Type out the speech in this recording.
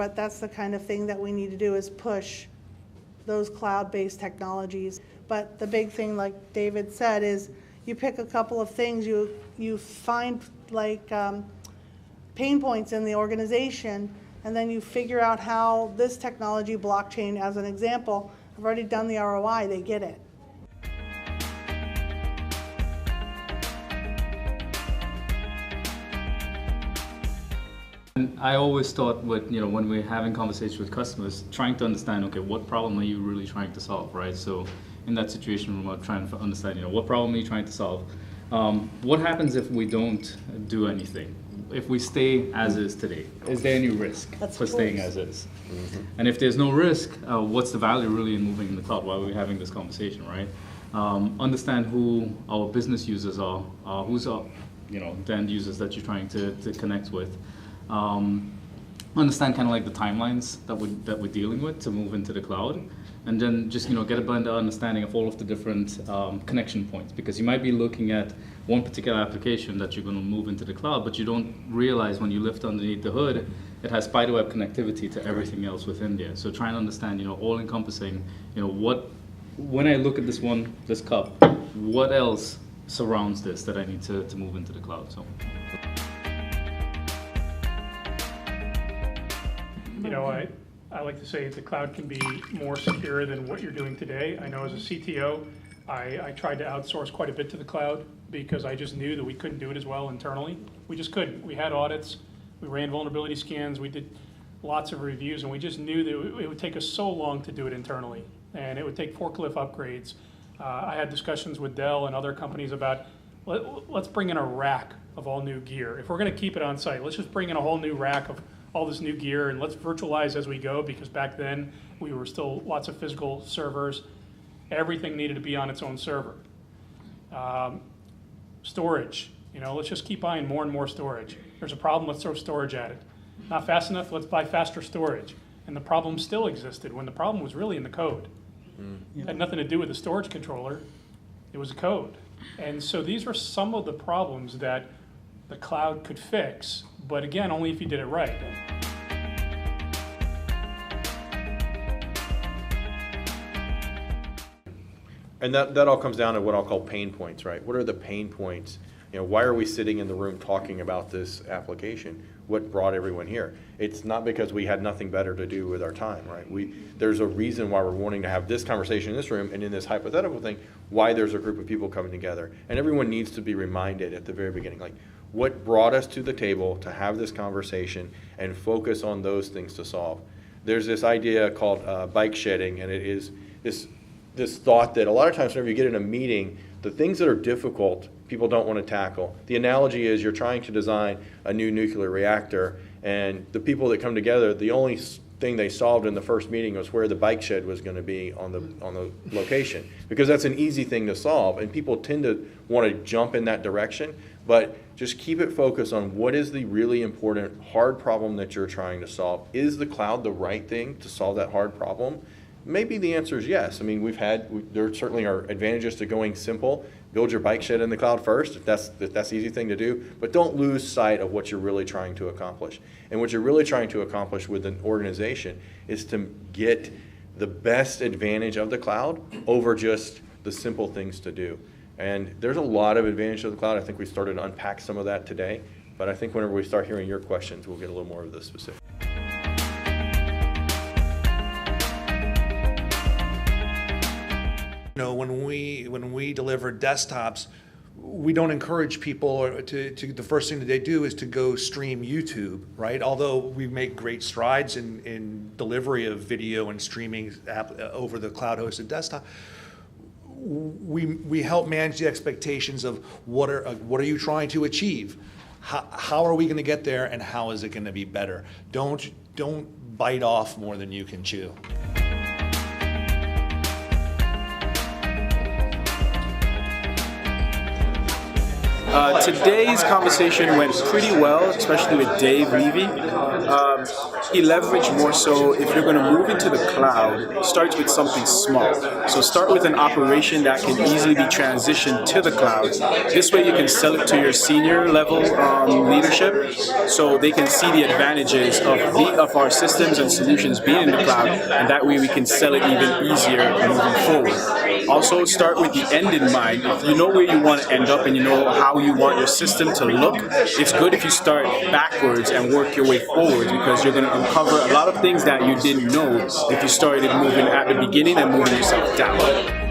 but that's the kind of thing that we need to do, is push those cloud-based technologies. But the big thing, like David said, is you pick a couple of things, you find like pain points in the organization, and then you figure out how this technology, blockchain as an example, I've already done the ROI, they get it. And I always thought with, when we're having conversations with customers, trying to understand, okay, what problem are you really trying to solve, right? So in that situation, we're trying to understand, what problem are you trying to solve? What happens if we don't do anything? If we stay as is today, is there any risk for staying as is? Mm-hmm. And if there's no risk, what's the value really in moving in the cloud? Why are we having this conversation, right? Understand who our business users are, who's our, the end users that you're trying to connect with. Understand kind of like the timelines that we're dealing with to move into the cloud, and then just get a better understanding of all of the different connection points, because you might be looking at one particular application that you're going to move into the cloud, but you don't realize when you lift underneath the hood, it has spiderweb connectivity to everything else within there. So try and understand, all encompassing, when I look at this cup, what else surrounds this that I need to move into the cloud. So. I like to say the cloud can be more secure than what you're doing today. I know as a CTO, I tried to outsource quite a bit to the cloud because I just knew that we couldn't do it as well internally. We just couldn't. We had audits, we ran vulnerability scans, we did lots of reviews, and we just knew that it would take us so long to do it internally. And it would take forklift upgrades. I had discussions with Dell and other companies about, let's bring in a rack of all new gear. If we're gonna keep it on site, let's just bring in a whole new rack of all this new gear, and let's virtualize as we go, because back then we were still lots of physical servers. Everything needed to be on its own server. Storage, let's just keep buying more and more storage. There's a problem, let's throw storage at it. Not fast enough, let's buy faster storage. And the problem still existed when the problem was really in the code. It had nothing to do with the storage controller, it was a code. And so these were some of the problems that the cloud could fix, but again, only if you did it right. And that all comes down to what I'll call pain points, right? What are the pain points? Why are we sitting in the room talking about this application? What brought everyone here? It's not because we had nothing better to do with our time, right? There's a reason why we're wanting to have this conversation in this room, and in this hypothetical thing, why there's a group of people coming together. And everyone needs to be reminded at the very beginning, like, what brought us to the table to have this conversation and focus on those things to solve. There's this idea called bike shedding, and it is this thought that a lot of times whenever you get in a meeting, the things that are difficult, people don't want to tackle. The analogy is you're trying to design a new nuclear reactor, and the people that come together, the only thing they solved in the first meeting was where the bike shed was going to be on the location, because that's an easy thing to solve, and people tend to want to jump in that direction. But just keep it focused on what is the really important hard problem that you're trying to solve. Is the cloud the right thing to solve that hard problem? Maybe the answer is yes. I mean, there certainly are advantages to going simple. Build your bike shed in the cloud first, if that's the easy thing to do, but don't lose sight of what you're really trying to accomplish. And what you're really trying to accomplish with an organization is to get the best advantage of the cloud over just the simple things to do. And there's a lot of advantage of the cloud. I think we started to unpack some of that today, but I think whenever we start hearing your questions, we'll get a little more of the specifics. When we deliver desktops, we don't encourage people to the first thing that they do is to go stream YouTube, right? Although we make great strides in delivery of video and streaming over the cloud-hosted desktop, we help manage the expectations of what are you trying to achieve? How are we going to get there, and how is it going to be better? Don't bite off more than you can chew. Today's conversation went pretty well, especially with Dave Levy. He leveraged more so if you're going to move into the cloud, start with something small. So start with an operation that can easily be transitioned to the cloud. This way you can sell it to your senior level leadership so they can see the advantages of our systems and solutions being in the cloud, and that way we can sell it even easier moving forward. Also start with the end in mind. If you know where you want to end up and you know how you want your system to look, it's good if you start backwards and work your way forward, because you're going to uncover a lot of things that you didn't know if you started moving at the beginning and moving yourself down.